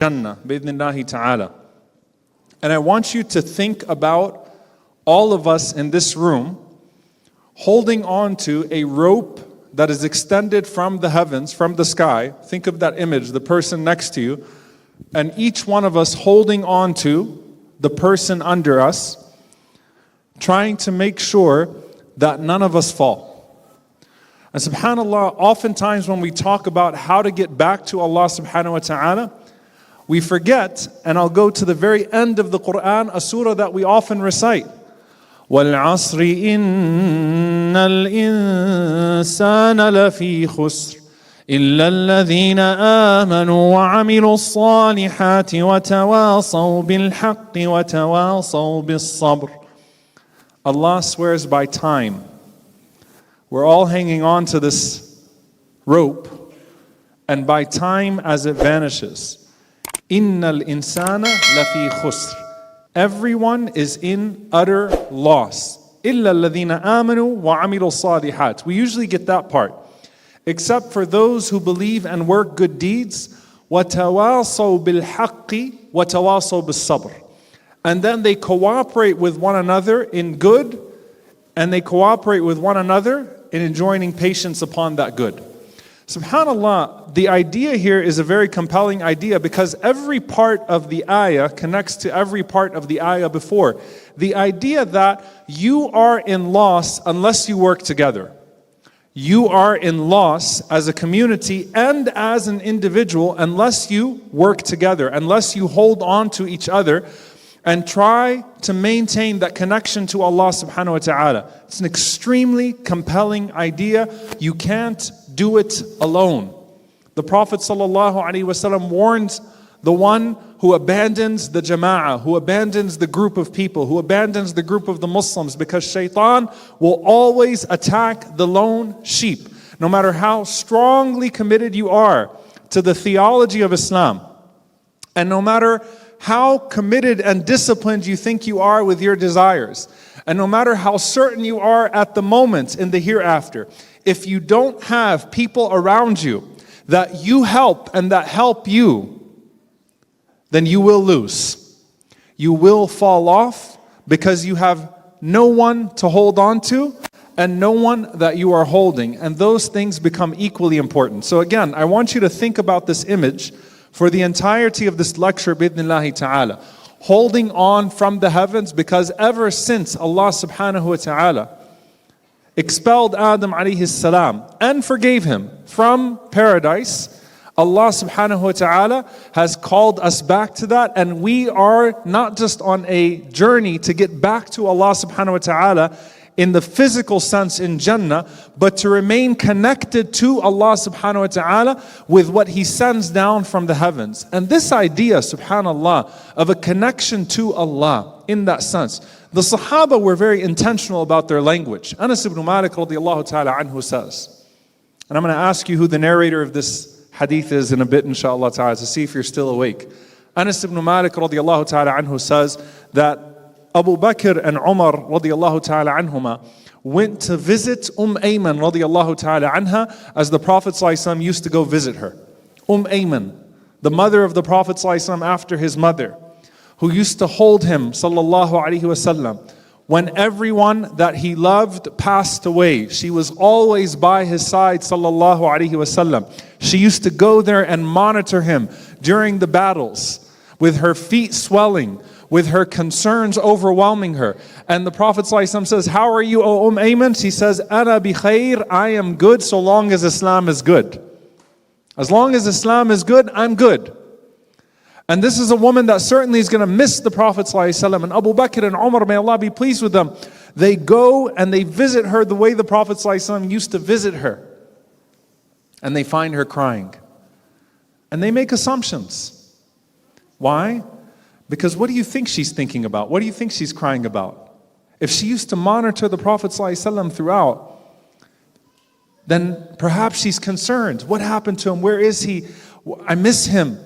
Jannah, bi'idhnillahi ta'ala. And I want you to think about all of us in this room holding on to a rope that is extended from the heavens, from the sky. Think of that image, the person next to you, and each one of us holding on to the person under us, trying to make sure that none of us fall. And subhanAllah, oftentimes when we talk about how to get back to Allah subhanahu wa ta'ala, we forget, and I'll go to the very end of the Quran, a surah that we often recite. وَالْعَصْرِ إِنَّ الْإِنسَانَ لَفِي خُسْرٍ إِلَّا الَّذِينَ آمَنُوا وَعَمِلُوا الصَّالِحَاتِ وَتَوَاصَوْا بِالْحَقِّ وَتَوَاصَوْا بِالصَّبْرِ. Allah swears by time. We're all hanging on to this rope, and by time as it vanishes. Innal insana lafi khusr. Everyone is in utter loss. Illa alladhina amanu wa amilu salihat. We usually get that part. Except for those who believe and work good deeds. Wa tawasaw bil haqqi wa tawasaw bis sabr. And then they cooperate with one another in good, and they cooperate with one another in enjoining patience upon that good. SubhanAllah, the idea here is a very compelling idea because every part of the ayah connects to every part of the ayah before. The idea that you are in loss unless you work together. You are in loss as a community and as an individual unless you work together, unless you hold on to each other and try to maintain that connection to Allah subhanahu wa ta'ala. It's an extremely compelling idea. You can't do it alone. The Prophet sallallahu alaihi wasallam warns the one who abandons the jama'ah, who abandons the group of people, who abandons the group of the Muslims, because shaitan will always attack the lone sheep. No matter how strongly committed you are to the theology of Islam, and no matter how committed and disciplined you think you are with your desires, and no matter how certain you are at the moment in the hereafter, if you don't have people around you that you help and that help you, then you will lose. You will fall off because you have no one to hold on to and no one that you are holding. And those things become equally important. So again, I want you to think about this image for the entirety of this lecture, bi'idhnillahi ta'ala. Holding on from the heavens, because ever since Allah subhanahu wa ta'ala expelled Adam alayhi salam and forgave him from paradise, Allah subhanahu wa ta'ala has called us back to that, and we are not just on a journey to get back to Allah subhanahu wa ta'ala in the physical sense in Jannah, but to remain connected to Allah subhanahu wa ta'ala with what He sends down from the heavens. And this idea, subhanallah, of a connection to Allah in that sense, the Sahaba were very intentional about their language. Anas ibn Malik radiallahu ta'ala anhu says, and I'm going to ask you who the narrator of this hadith is in a bit, inshallah ta'ala, to see if you're still awake. Anas ibn Malik radiallahu ta'ala anhu says that Abu Bakr and Umar radiallahu ta'ala anhuma went to visit Ayman radiallahu ta'ala anha as the Prophet ﷺ used to go visit her. Ayman, the mother of the Prophet ﷺ after his mother, who used to hold him sallallahu alaihi wasallam when everyone that he loved passed away. She was always by his side sallallahu alaihi wasallam. She used to go there and monitor him during the battles with her feet swelling, with her concerns overwhelming her. And the Prophet ﷺ says, how are you, O Ayman? She says, Ana bi khair, I am good so long as Islam is good. As long as Islam is good, I'm good. And this is a woman that certainly is going to miss the Prophet ﷺ. And Abu Bakr and Umar, may Allah be pleased with them, they go and they visit her the way the Prophet ﷺ used to visit her. And they find her crying. And they make assumptions. Why? Because what do you think she's thinking about? What do you think she's crying about? If she used to monitor the Prophet ﷺ throughout, then perhaps she's concerned. What happened to him? Where is he? I miss him.